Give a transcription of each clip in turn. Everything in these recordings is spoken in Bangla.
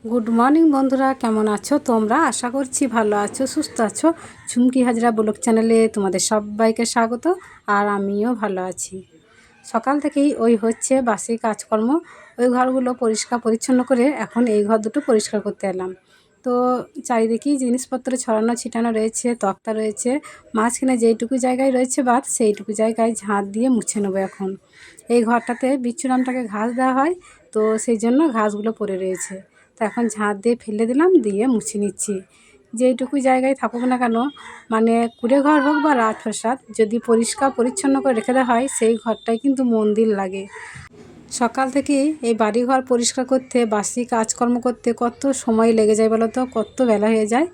গুড মর্নিং বন্ধুরা, কেমন আছো তোমরা? আশা করছি ভালো আছো, সুস্থ আছো। ঝুমকি হাজরা ব্লগ চ্যানেলে তোমাদের সবাইকে স্বাগত। আর আমিও ভালো আছি। সকাল থেকেই ওই হচ্ছে বাসি কাজকর্ম। ওই ঘরগুলো পরিষ্কার পরিচ্ছন্ন করে এখন এই ঘর দুটো পরিষ্কার করতে এলাম। তো চারিদিকেই জিনিসপত্র ছড়ানো ছিটানো রয়েছে, তক্তা রয়েছে, মাঝখানে যেইটুকু জায়গায় রয়েছে বাদ সেইটুকু জায়গায় ঝাঁট দিয়ে মুছে নেবো এখন। এই ঘরটাতে বিচ্ছুরামটাকে ঘাস দেওয়া হয়, তো সেই জন্য ঘাসগুলো পড়ে রয়েছে। তো এখন ঝাঁট দিয়ে ফেলে দিলাম, দিয়ে মুছে নিচ্ছি। যেইটুকু জায়গায় থাকুক না কেন, মানে কুঁড়ে ঘর হোক বা রাজপ্রাসাদ, যদি পরিষ্কার পরিচ্ছন্ন করে রেখে দেওয়া হয় সেই ঘরটাই কিন্তু মন্দির লাগে। সকাল থেকেই এই বাড়িঘর পরিষ্কার করতে, বাসি কাজকর্ম করতে কত সময় লেগে যায় বলো তো, কত বেলা হয়ে যায়।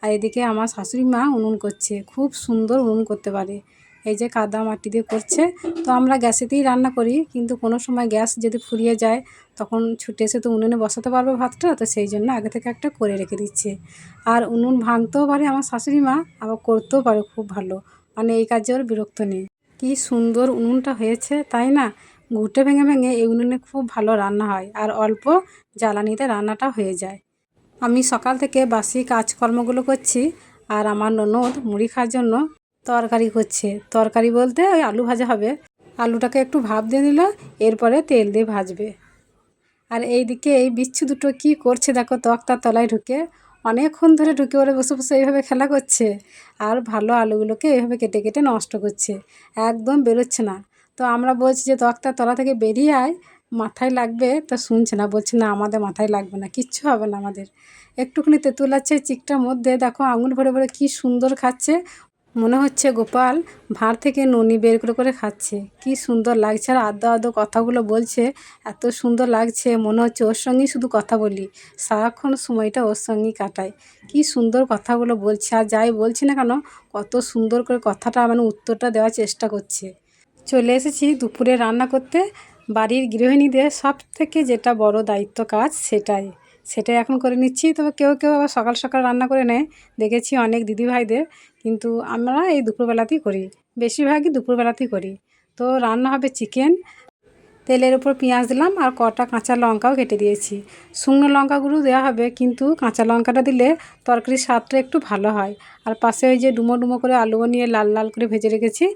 আর এদিকে আমার শাশুড়ি মা উনুন করছে, খুব সুন্দর উনুন করতে পারে। এই যে কাদা মাটি দিয়ে করছে। তো আমরা গ্যাসেতেই রান্না করি, কিন্তু কোনো সময় গ্যাস যদি ফুরিয়ে যায় তখন ছুটে এসে তো উনুনে বসাতে পারবো ভাতটা, তো সেই জন্য আগে থেকে একটা করে রেখে দিচ্ছে। আর উনুন ভাঙতেও পারে আমার শাশুড়ি মা, আবার করতেও পারে খুব ভালো, মানে এই কাজে ওর বিরক্ত নেই। কি সুন্দর উনুনটা হয়েছে তাই না? ঘুঁটে ভেঙে ভেঙে এই উনুনে খুব ভালো রান্না হয়, আর অল্প জ্বালানিতে রান্নাটা হয়ে যায়। আমি সকাল থেকে বাসি কাজকর্মগুলো করছি, আর আমার ননদ মুড়ি খাওয়ার জন্য তরকারি করছে। তরকারি বলতে ওই আলু ভাজা হবে। আলুটাকে একটু ভাপ দিয়ে দিল, এরপরে তেল দিয়ে ভাজবে। আর এইদিকে এই বিচ্ছু দুটো কি করছে দেখো, তক্তার তলায় ঢুকে অনেকক্ষণ ধরে ঢুকে ওরে বসে বসে এইভাবে খেলা করছে। আর ভালো আলুগুলোকে এইভাবে কেটে কেটে নষ্ট করছে, একদম বেরোচ্ছে না। তো আমরা বলছি যে তক্তার তলা থেকে বেরিয়ে আয়, মাথায় লাগবে, তো শুনছে না, বলছে না আমাদের মাথায় লাগবে না, কিচ্ছু হবে না আমাদের। একটুখানি তেঁতুল আছে চিকটার মধ্যে, দেখো আঙুল ভরে ভরে কি সুন্দর খাচ্ছে। মনে হচ্ছে গোপাল ভাঁড় থেকে ননি বের করে করে খাচ্ছে, কি সুন্দর লাগছে। আর আদো আদো কথাগুলো বলছে, এত সুন্দর লাগছে, মনে হচ্ছে ওর সঙ্গেই শুধু কথা বলি, সারাক্ষণ সময়টা ওর সঙ্গেই কাটাই। কি সুন্দর কথাগুলো বলছে, আর যাই বলছি না কেন কত সুন্দর করে কথাটা মানে উত্তরটা দেওয়ার চেষ্টা করছে। চলে এসেছি দুপুরে রান্না করতে। বাড়ির গৃহিণীদের সব থেকে যেটা বড় দায়িত্ব কাজ সেটাই এখন করে নিচ্ছি। তবে কেউ কেউ আবার সকাল সকাল রান্না করে নেয়, দেখেছি অনেক দিদিভাইদের, কিন্তু আমরা এই দুপুরবেলাতেই করি, বেশিরভাগই দুপুরবেলাতেই করি। তো রান্না হবে চিকেন। তেলের উপর পেঁয়াজ দিলাম, আর কটা কাঁচা লঙ্কাও কেটে দিয়েছি। শুকনো লঙ্কাগুলো দেওয়া হবে, কিন্তু কাঁচা লঙ্কাটা দিলে তরকারির স্বাদটা একটু ভালো হয়। আর পাশে ওই যে ডুমো ডুমো করে আলুও নিয়ে লাল লাল করে ভেজে রেখেছি।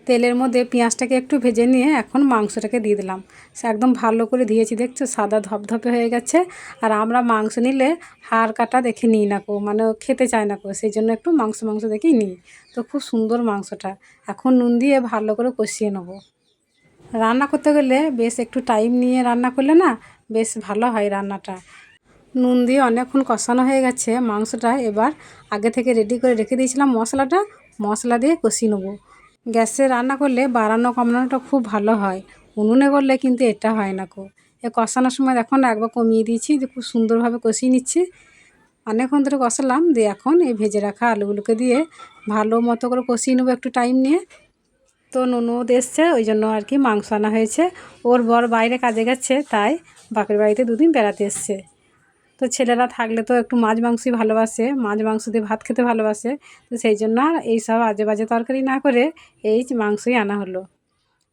তেলের মধ্যে পেঁয়াজটাকে একটু ভেজে নিয়ে এখন মাংসটাকে দিয়ে দিলাম। সে একদম ভালো করে দিয়েছি, দেখছো সাদা ধপধপে হয়ে গেছে। আর আমরা মাংস নিলে হাড় কাটা দেখে নিই না কো, মানে ও খেতে চায় না কো, সেই জন্য একটু মাংস মাংস দেখেই নিই। তো খুব সুন্দর মাংসটা। এখন নুন দিয়ে ভালো করে কষিয়ে নেবো। রান্না করতে গেলে বেশ একটু টাইম নিয়ে রান্না করলে না বেশ ভালো হয় রান্নাটা। নুন দিয়ে অনেকক্ষণ কষানো হয়ে গেছে মাংসটা। এবার আগে থেকে রেডি করে রেখে দিয়েছিলাম মশলাটা, মশলা দিয়ে কষিয়ে নেবো। গ্যাসে রান্না করলে বাড়ানো কমানোটা খুব ভালো হয়, উনুনে করলে কিন্তু এটা হয় না কো। এ কষানোর সময় দেখো না একবার কমিয়ে দিয়েছি, যে খুব সুন্দরভাবে কষিয়ে নিচ্ছি। অনেকক্ষণ ধরে কষালাম, দিয়ে এখন এই ভেজে রাখা আলুগুলোকে দিয়ে ভালো মতো করে কষিয়ে নেবো একটু টাইম নিয়ে। তো ননদ এসছে, ওই জন্য আর কি মাংস আনা হয়েছে। ওর বর বাইরে কাজে গেছে, তাই বাপের বাড়িতে দুদিন বেড়াতে এসছে। তো ছেলেরা থাকলে তো একটু মাছ মাংসই ভালোবাসে, মাছ মাংস দিয়ে ভাত খেতে ভালোবাসে। তো সেই জন্য আর এইসব আজে বাজে তরকারি না করে এই মাংসই আনা হলো।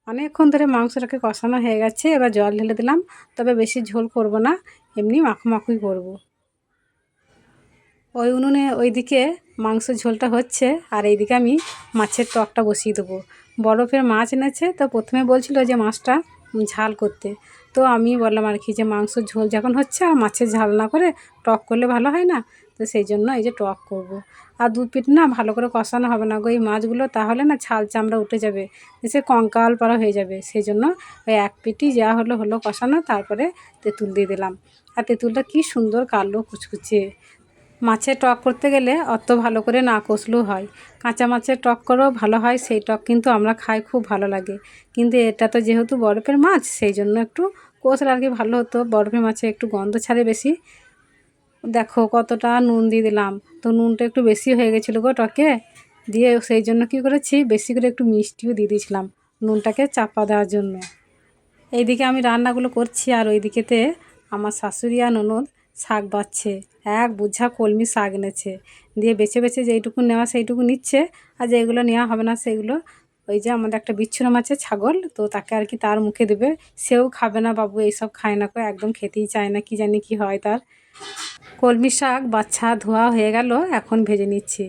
অনেকক্ষণ ধরে মাংসটাকে কষানো হয়ে গেছে, এবার জল ঢেলে দিলাম। তবে বেশি ঝোল করব না, এমনি মাখো মাখোই করব। ওই উনুনে ওইদিকে মাংসের ঝোলটা হচ্ছে, আর এইদিকে আমি মাছের টকটা বসিয়ে দেবো। বরফের মাছ এনেছে, তো প্রথমে বলছিল যে মাছটা ঝাল করতে। তো আমি বললাম আর কি যে মাংসের ঝোল যখন হচ্ছে আর মাছের ঝাল না করে টক করলে ভালো হয় না, তো সেই জন্য এই যে টক করব। আর দু পিঠ না ভালো করে কষানো হবে না গো এই মাছগুলো, তাহলে না ছাল চামড়া উঠে যাবে, সে কঙ্কাল পাড়া হয়ে যাবে। সেই জন্য ওই এক পিঠই যা হলো হলো কষানো, তারপরে তেঁতুল দিয়ে দিলাম। আর তেঁতুলটা কি সুন্দর কালো কুচকুচে। মাছের টক করতে গেলে অত ভালো করে না কষলেও হয়, কাঁচা মাছের টক করেও ভালো হয়, সেই টক কিন্তু আমরা খাই, খুব ভালো লাগে। কিন্তু এটা তো যেহেতু বরফের মাছ, সেই জন্য একটু কষলে আর কি ভালো হতো, বরফের মাছে একটু গন্ধ ছাড়ে বেশি। দেখো কতটা নুন দিয়ে দিলাম, তো নুনটা একটু বেশি হয়ে গেছিলো গো টকে, দিয়ে সেই জন্য কী করেছি বেশি করে একটু মিষ্টিও দিয়ে দিয়েছিলাম নুনটাকে চাপা দেওয়ার জন্য। এইদিকে আমি রান্নাগুলো করছি, আর ওইদিকেতে আমার শাশুড়ি আর ননদ শাক বাছছে। এক বোঝা কলমি শাক এনেছে, দিয়ে বেছে বেছে যেইটুকু নেওয়া সেইটুকু নিচ্ছে, আর যেগুলো নেওয়া হবে না সেগুলো ওই যে আমাদের একটা বিচ্ছুরাম আছে ছাগল, তো তাকে আর কি তার মুখে দেবে। সেও খাবে না, বাবু এইসব খায় না, একদম খেতেই চায় না, কি জানি কি হয় তার। কলমি শাক বাছা ধোয়া হয়ে গেল, এখন ভেজে নিচ্ছি।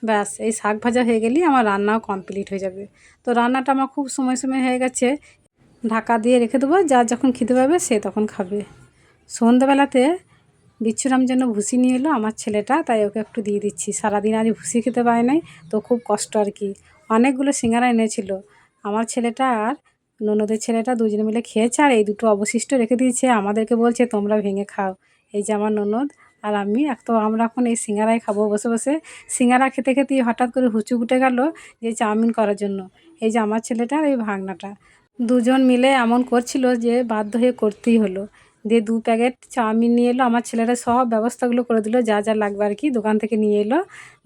ব্যাস, এই শাক ভাজা হয়ে গেলেই আমার রান্নাও কমপ্লিট হয়ে যাবে। তো রান্নাটা আমার খুব সময় হয়ে গেছে, ঢাকা দিয়ে রেখে দেবো, যার যখন খেতে পাবে সে তখন খাবে। সন্ধ্যাবেলাতে বিচ্ছুরাম জন্য ভুসি নিয়ে এলো আমার ছেলেটা, তাই ওকে একটু দিয়ে দিচ্ছি। সারাদিন আজ ভুসি খেতে পায় নাই, তো খুব কষ্ট আর কি। অনেকগুলো সিঙ্গারা এনেছিল আমার ছেলেটা আর ননদের ছেলেটা, দুজনে মিলে খেয়েছে, আর এই দুটো অবশিষ্ট রেখে দিয়েছে। আমাদেরকে বলছে তোমরা ভেঙে খাও। এই যে আমার ননদ আর আমি, তো আমরা এখন এই সিঙ্গারাই খাবো বসে বসে। সিঙ্গারা খেতে খেতেই হঠাৎ করে হুচু উঠে গেল যে চাউমিন করার জন্য। এই যে আমার ছেলেটা আর এই ভাগনাটা দুজন মিলে এমন করছিল যে বাধ্য হয়ে করতেই হলো। দিয়ে 2 প্যাকেট চাউমিন নিয়ে এলো আমার ছেলেরা, সব ব্যবস্থাগুলো করে দিল, যা যা লাগবে আর কি দোকান থেকে নিয়ে এলো।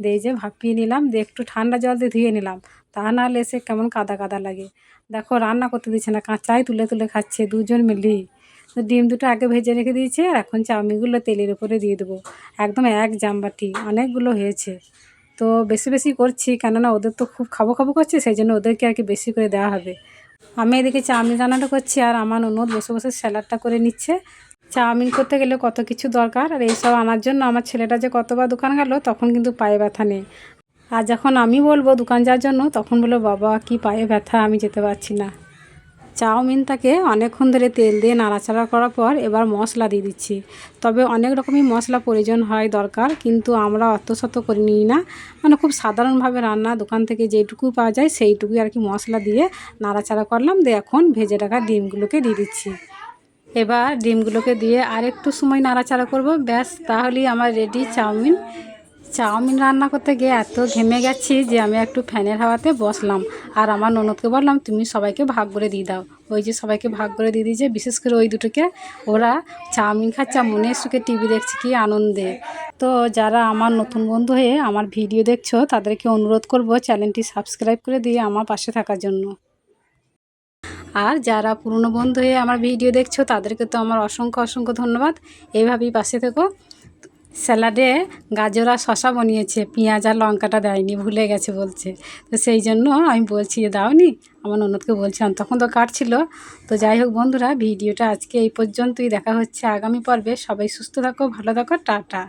দিয়ে যে ভাপিয়ে নিলাম, দিয়ে একটু ঠান্ডা জল দিয়ে ধুয়ে নিলাম, তা নাহলে এসে কেমন কাদা কাদা লাগে। দেখো রান্না করতে দিচ্ছে না, কাঁচাই তুলে তুলে খাচ্ছে দুজন মিলেই। তো ডিম দুটো আগে ভেজে রেখে দিয়েছে, আর এখন চাউমিনগুলো তেলের উপরে দিয়ে দেবো। একদম এক জামবাটি অনেকগুলো হয়েছে। তো বেশি বেশি করছি, কেননা ওদের তো খুব খাবো খাবো করছে, সেই জন্য ওদেরকে আর কি বেশি করে দেওয়া হবে। আমি এদিকে চাউমিন রান্নাটা করছি, আর আমার ননদ বসে বসে স্যালাডটা করে নিচ্ছে। চাউমিন করতে গেলে কত কিছু দরকার, আর এইসব আনার জন্য আমার ছেলেটা যে কতবার দোকান গেল, তখন কিন্তু পায়ে ব্যথা নেই। আর যখন আমি বলবো দোকান যাওয়ার জন্য, তখন বলবো বাবা কি পায়ে ব্যথা, আমি যেতে পারছি না। চাউমিনটাকে অনেকক্ষণ ধরে তেল দিয়ে নাড়াচাড়া করার পর এবার মশলা দিয়ে দিচ্ছি। তবে অনেক রকমই মশলা প্রয়োজন হয় দরকার, কিন্তু আমরা অত শত করে নিই না, মানে খুব সাধারণভাবে রান্না, দোকান থেকে যেটুকু পাওয়া যায় সেইটুকুই আর কি মশলা দিয়ে নাড়াচাড়া করলাম। দিয়ে এখন ভেজে রাখা ডিমগুলোকে দিয়ে দিচ্ছি। এবার ডিমগুলোকে দিয়ে আর একটু সময় নাড়াচাড়া করব, ব্যাস তাহলেই আমার রেডি চাউমিন। চাউমিন রান্না করতে গিয়ে এত ঘেমে গেছি যে আমি একটু ফ্যানের হাওয়াতে বসলাম, আর আমার ননদকে বললাম তুমি সবাইকে ভাগ করে দিয়ে দাও। ওই যে সবাইকে ভাগ করে দিয়ে দিয়েছে, বিশেষ করে ওই দুটোকে। ওরা চাউমিন খাচ্ছে, মনের সুখে টিভি দেখছে, কি আনন্দে। তো যারা আমার নতুন বন্ধু হয়ে আমার ভিডিও দেখছো, তাদেরকে অনুরোধ করব চ্যানেলটি সাবস্ক্রাইব করে দিয়ে আমার পাশে থাকার জন্য। আর যারা পুরনো বন্ধু হয়ে আমার ভিডিও দেখছো, তাদেরকে তো আমার অসংখ্য অসংখ্য ধন্যবাদ। এইভাবেই পাশে থেকো। স্যালাডে গাজর আর শশা বানিয়েছে, পেঁয়াজ আর লঙ্কাটা দেয়নি, ভুলে গেছে বলছে। তো সেই জন্য আমি বলছি যে দাওনি, আমার ননদকে বলছিলাম, তখন তো কাটছিল। তো যাই হোক বন্ধুরা, ভিডিওটা আজকে এই পর্যন্তই। দেখা হচ্ছে আগামী পর্বে। সবাই সুস্থ থাকো, ভালো থাকো, টাটা।